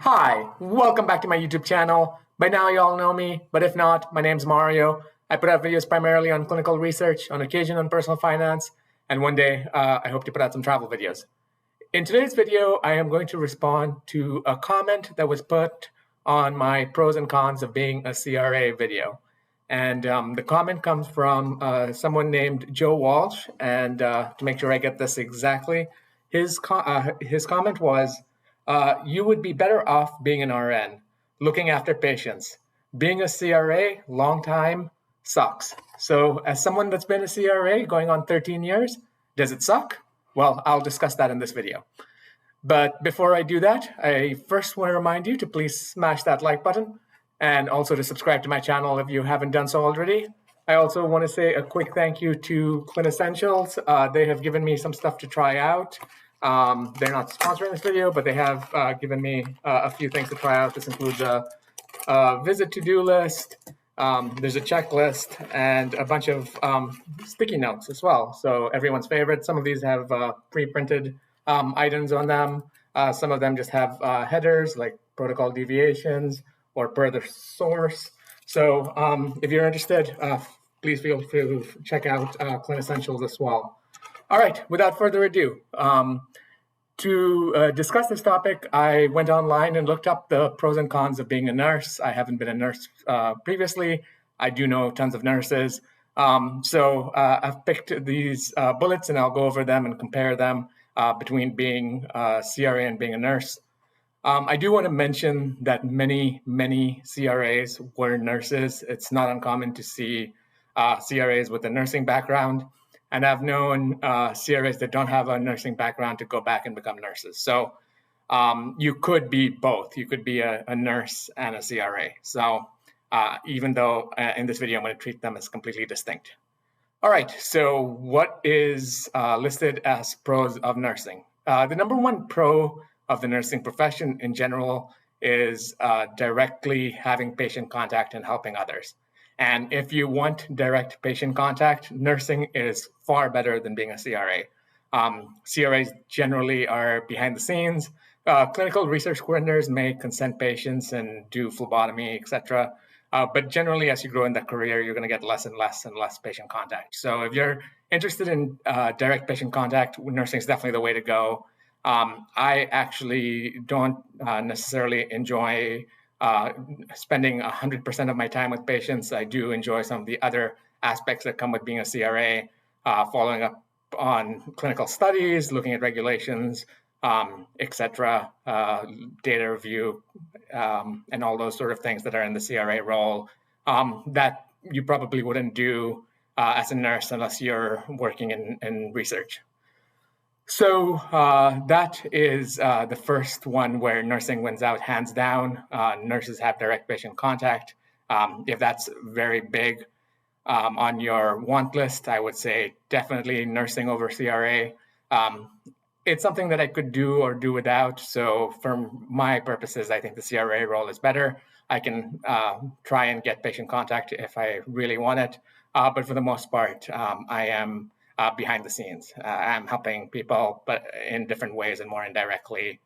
Hi, welcome back to my YouTube channel. By now you all know me, but if not, my name's Mario. I put out videos primarily on clinical research, on occasion on personal finance, and one day I hope to put out some travel videos. In today's video, I am going to respond to a comment that was put on my pros and cons of being a CRA video. And the comment comes from someone named Joe Walsh, and to make sure I get this exactly, his comment was, you would be better off being an RN, looking after patients. Being a CRA, long time, sucks. So as someone that's been a CRA going on 13 years, does it suck? Well, I'll discuss that in this video. But before I do that, I first want to remind you to please smash that like button and also to subscribe to my channel if you haven't done so already. I also want to say a quick thank you to Essentials. They have given me some stuff to try out. They're not sponsoring this video, but they have given me a few things to try out. This includes a visit to-do list, there's a checklist, and a bunch of sticky notes as well. So everyone's favorite. Some of these have pre-printed items on them. Some of them just have headers like protocol deviations or per the source. So if you're interested, please feel free to check out Essentials as well. All right, without further ado, to discuss this topic, I went online and looked up the pros and cons of being a nurse. I haven't been a nurse previously. I do know tons of nurses. So I've picked these bullets and I'll go over them and compare them between being a CRA and being a nurse. I do want to mention that many CRAs were nurses. It's not uncommon to see CRAs with a nursing background. And I've known CRAs that don't have a nursing background to go back and become nurses. So you could be both. You could be a nurse and a CRA. So even though in this video, I'm going to treat them as completely distinct. All right, so what is listed as pros of nursing? The number one pro of the nursing profession in general is directly having patient contact and helping others. And if you want direct patient contact, nursing is far better than being a CRA. CRAs generally are behind the scenes. Clinical research coordinators may consent patients and do phlebotomy, etc. But generally, as you grow in that career, you're going to get less and less patient contact. So if you're interested in direct patient contact, nursing is definitely the way to go. I actually don't necessarily enjoy spending 100% of my time with patients. I do enjoy some of the other aspects that come with being a CRA, following up on clinical studies, looking at regulations, etc., data review, and all those sort of things that are in the CRA role that you probably wouldn't do as a nurse unless you're working in research. So that is the first one where nursing wins out hands down. Nurses have direct patient contact. If that's very big on your want list, I would say definitely nursing over CRA. It's something that I could do or do without. So for my purposes, I think the CRA role is better. I can try and get patient contact if I really want it. But for the most part, I am behind the scenes. I'm helping people, but in different ways and more indirectly.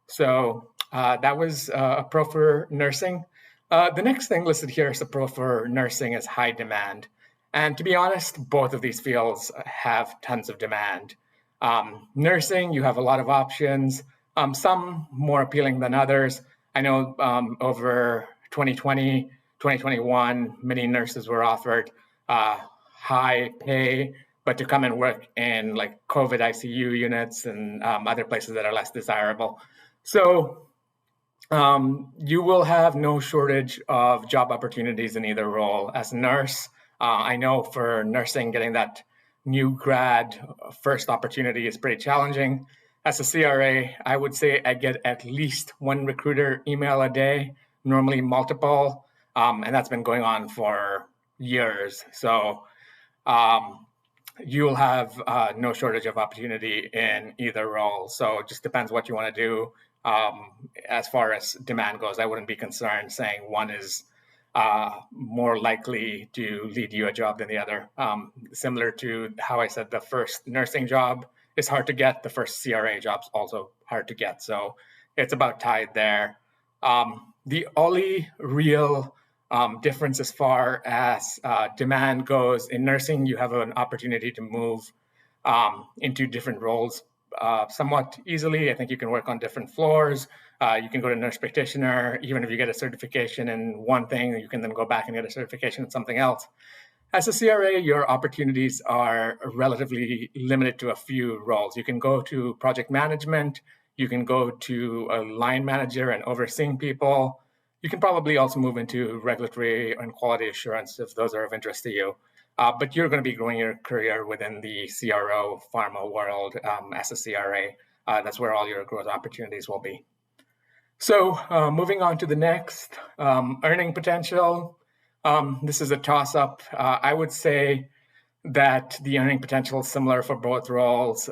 So that was a pro for nursing. The next thing listed here as a pro for nursing is high demand. And to be honest, both of these fields have tons of demand. Nursing, you have a lot of options, some more appealing than others. I know over 2020, 2021, many nurses were offered high pay, but to come and work in like COVID ICU units and other places that are less desirable. So you will have no shortage of job opportunities in either role. As a nurse, I know for nursing, getting that new grad first opportunity is pretty challenging. As a CRA, I would say I get at least one recruiter email a day, normally multiple, and that's been going on for years. So you'll have no shortage of opportunity in either role. So it just depends what you want to do. As far as demand goes, I wouldn't be concerned saying one is more likely to lead you a job than the other. Similar to how I said the first nursing job is hard to get, the first CRA job's also hard to get. So it's about tied there. The only real difference as far as demand goes in nursing, you have an opportunity to move into different roles somewhat easily. I think you can work on different floors. You can go to nurse practitioner. Even if you get a certification in one thing, you can then go back and get a certification in something else. As a CRA, your opportunities are relatively limited to a few roles. You can go to project management. You can go to a line manager and overseeing people. You can probably also move into regulatory and quality assurance if those are of interest to you. But you're going to be growing your career within the CRO pharma world as a CRA. That's where all your growth opportunities will be. So moving on to the next, earning potential. This is a toss-up. I would say that the earning potential is similar for both roles.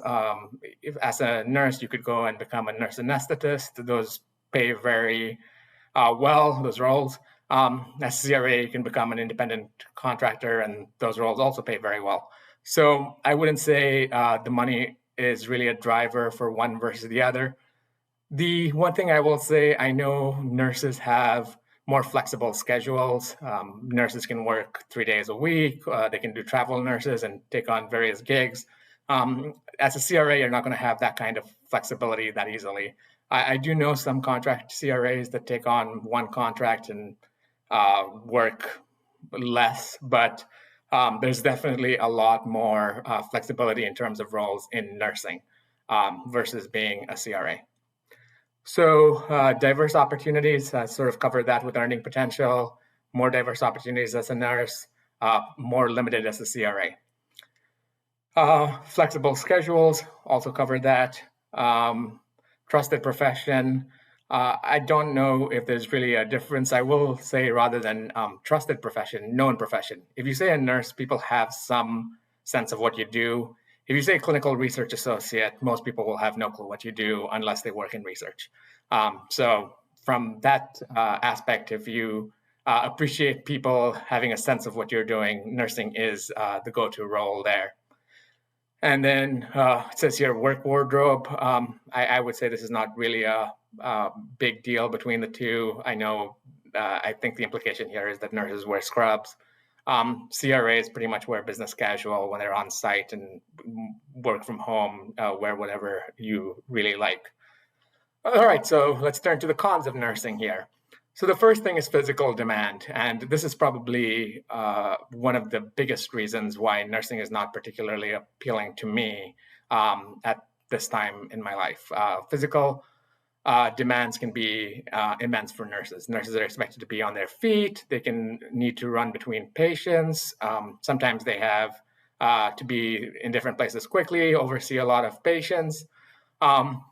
If, as a nurse, you could go and become a nurse anesthetist. Those pay very well, those roles. As a CRA, you can become an independent contractor, and those roles also pay very well. So I wouldn't say the money is really a driver for one versus the other. The one thing I will say, I know nurses have more flexible schedules. Nurses can work 3 days a week. They can do travel nurses and take on various gigs. As a CRA, you're not going to have that kind of flexibility that easily. I do know some contract CRAs that take on one contract and work less, but there's definitely a lot more flexibility in terms of roles in nursing versus being a CRA. So diverse opportunities, I sort of covered that with earning potential, more diverse opportunities as a nurse, more limited as a CRA. Flexible schedules, also covered that. Trusted profession. I don't know if there's really a difference. I will say rather than trusted profession, known profession. If you say a nurse, people have some sense of what you do. If you say clinical research associate, most people will have no clue what you do unless they work in research. So from that aspect, if you appreciate people having a sense of what you're doing, nursing is the go-to role there. And then it says here, work wardrobe. I would say this is not really a big deal between the two. I think the implication here is that nurses wear scrubs. CRAs pretty much wear business casual when they're on site and work from home, wear whatever you really like. All right, so let's turn to the cons of nursing here. So the first thing is physical demand, and this is probably one of the biggest reasons why nursing is not particularly appealing to me at this time in my life. Physical demands can be immense for nurses. Nurses are expected to be on their feet. They can need to run between patients. Sometimes they have to be in different places quickly, oversee a lot of patients.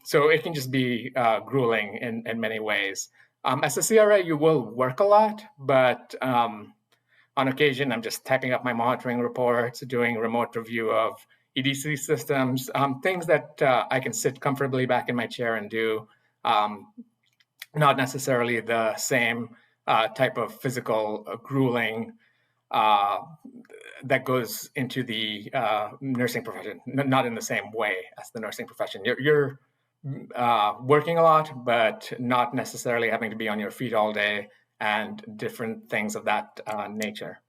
So it can just be grueling in many ways. As a CRA, you will work a lot, but on occasion, I'm just typing up my monitoring reports, doing remote review of EDC systems, things that I can sit comfortably back in my chair and do. Not necessarily the same type of physical grueling that goes into the nursing profession, not in the same way as the nursing profession. You're working a lot, but not necessarily having to be on your feet all day and different things of that nature.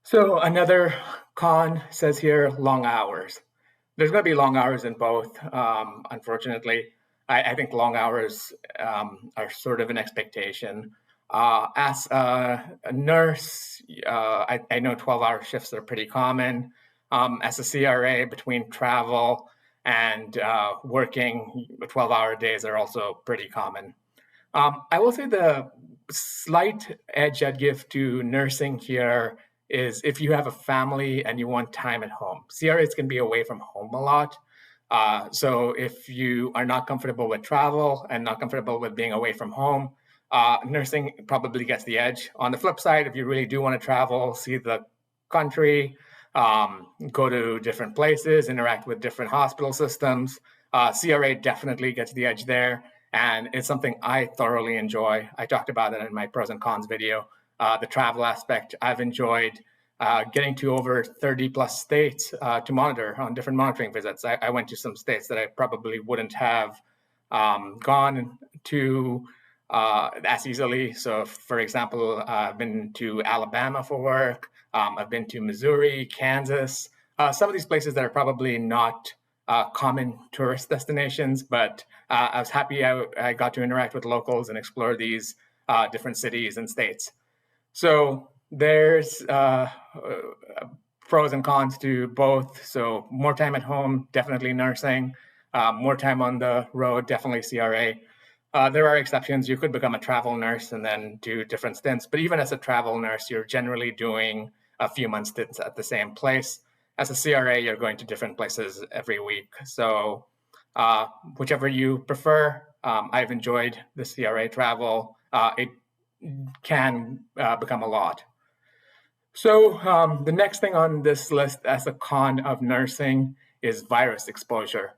So another con says here, long hours. There's going to be long hours in both, unfortunately. I think long hours are sort of an expectation. As a nurse, I know 12-hour shifts are pretty common. As a CRA, between travel and working, 12-hour days are also pretty common. I will say the slight edge I'd give to nursing here is if you have a family and you want time at home. CRAs can be away from home a lot. So if you are not comfortable with travel and not comfortable with being away from home, nursing probably gets the edge. On the flip side, if you really do want to travel, see the country, go to different places, interact with different hospital systems, CRA definitely gets the edge there. And it's something I thoroughly enjoy. I talked about it in my pros and cons video. The travel aspect, I've enjoyed getting to over 30 plus states to monitor on different monitoring visits. I went to some states that I probably wouldn't have gone to as easily. So, for example, I've been to Alabama for work. I've been to Missouri, Kansas, some of these places that are probably not common tourist destinations, but I was happy I got to interact with locals and explore these different cities and states. So there's pros and cons to both. So more time at home, definitely nursing. More time on the road, definitely CRA. There are exceptions. You could become a travel nurse and then do different stints. But even as a travel nurse, you're generally doing a few months stints at the same place. As a CRA, you're going to different places every week. So whichever you prefer, I've enjoyed the CRA travel. It can become a lot. So the next thing on this list as a con of nursing is virus exposure.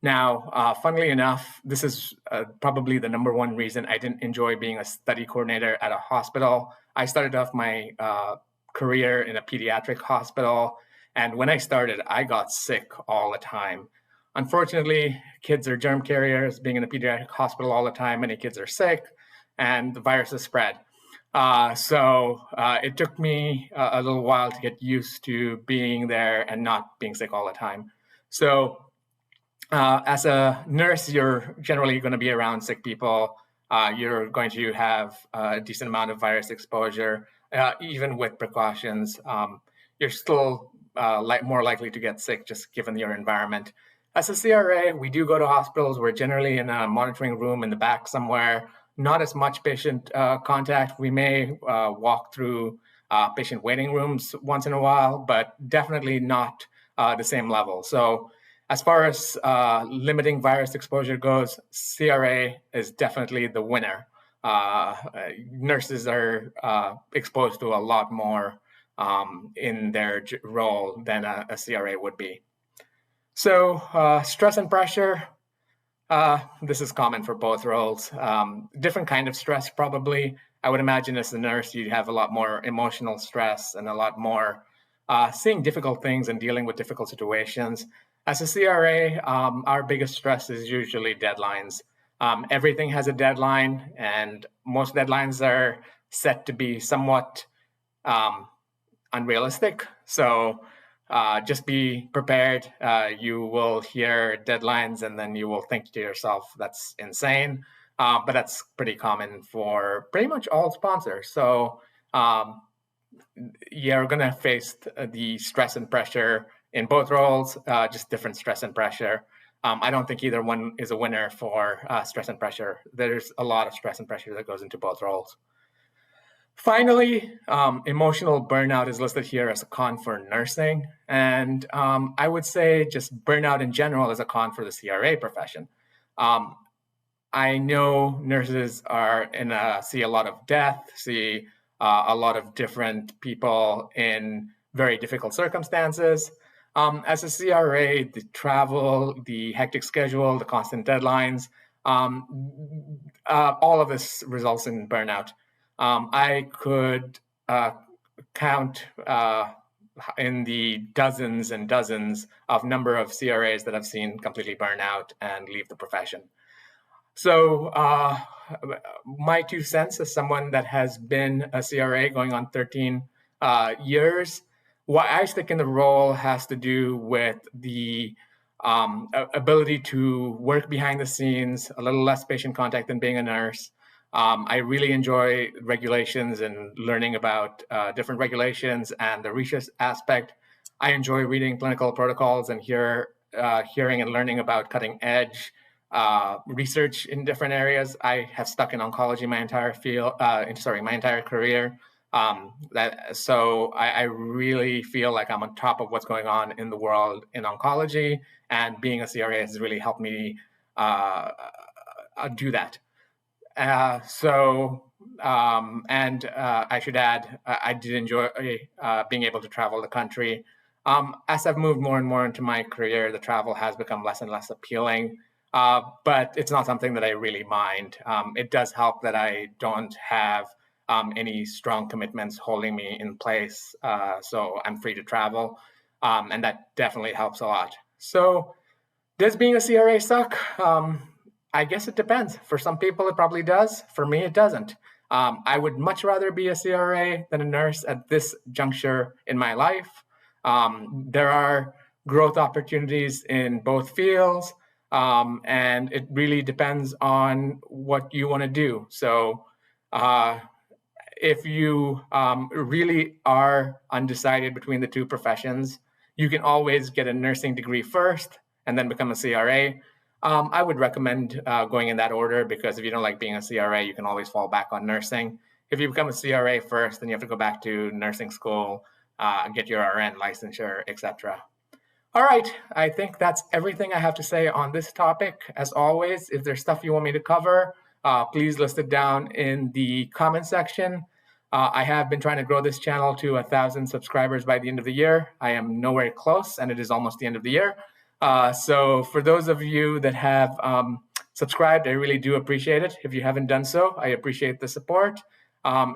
Now, funnily enough, this is probably the number one reason I didn't enjoy being a study coordinator at a hospital. I started off my career in a pediatric hospital, and when I started, I got sick all the time. Unfortunately, kids are germ carriers. Being in a pediatric hospital all the time, many kids are sick, and the virus is spread. So it took me a little while to get used to being there and not being sick all the time. So as a nurse, you're generally going to be around sick people. You're going to have a decent amount of virus exposure, even with precautions. You're still more likely to get sick just given your environment. As a CRA, we do go to hospitals. We're generally in a monitoring room in the back somewhere. Not as much patient contact. We may walk through patient waiting rooms once in a while, but definitely not the same level. So as far as limiting virus exposure goes, CRA is definitely the winner. Nurses are exposed to a lot more in their role than a CRA would be. So stress and pressure, this is common for both roles. Different kind of stress, probably. I would imagine as a nurse, you'd have a lot more emotional stress and a lot more seeing difficult things and dealing with difficult situations. As a CRA, our biggest stress is usually deadlines. Everything has a deadline, and most deadlines are set to be somewhat unrealistic. So just be prepared. You will hear deadlines and then you will think to yourself, that's insane. But that's pretty common for pretty much all sponsors. So you're going to face the stress and pressure in both roles, just different stress and pressure. I don't think either one is a winner for stress and pressure. There's a lot of stress and pressure that goes into both roles. Finally, emotional burnout is listed here as a con for nursing. And I would say just burnout in general is a con for the CRA profession. I know nurses see a lot of death, see a lot of different people in very difficult circumstances. As a CRA, the travel, the hectic schedule, the constant deadlines, all of this results in burnout. I could count in the dozens and dozens of number of CRAs that I've seen completely burn out and leave the profession. So my 2 cents as someone that has been a CRA going on 13 years, why I stick in the role has to do with the ability to work behind the scenes, a little less patient contact than being a nurse. I really enjoy regulations and learning about different regulations and the research aspect. I enjoy reading clinical protocols and hearing and learning about cutting edge research in different areas. I have stuck in oncology my entire my entire career. So I really feel like I'm on top of what's going on in the world in oncology, and being a CRA has really helped me do that. I should add, I did enjoy being able to travel the country. As I've moved more and more into my career, the travel has become less and less appealing, but it's not something that I really mind. It does help that I don't have any strong commitments holding me in place, so I'm free to travel, and that definitely helps a lot. So does being a CRA suck? I guess it depends. For some people, it probably does. For me, it doesn't. I would much rather be a CRA than a nurse at this juncture in my life. There are growth opportunities in both fields, and it really depends on what you want to do. So, if you really are undecided between the two professions, you can always get a nursing degree first and then become a CRA. I would recommend going in that order, because if you don't like being a CRA, you can always fall back on nursing. If you become a CRA first, then you have to go back to nursing school, get your RN licensure, etc. All right, I think that's everything I have to say on this topic. As always, if there's stuff you want me to cover, please list it down in the comment section. I have been trying to grow this channel to 1,000 subscribers by the end of the year. I am nowhere close, and it is almost the end of the year. So for those of you that have subscribed, I really do appreciate it. If you haven't done so, I appreciate the support.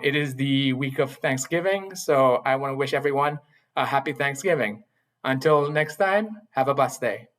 It is the week of Thanksgiving, so I want to wish everyone a happy Thanksgiving. Until next time, have a blessed day.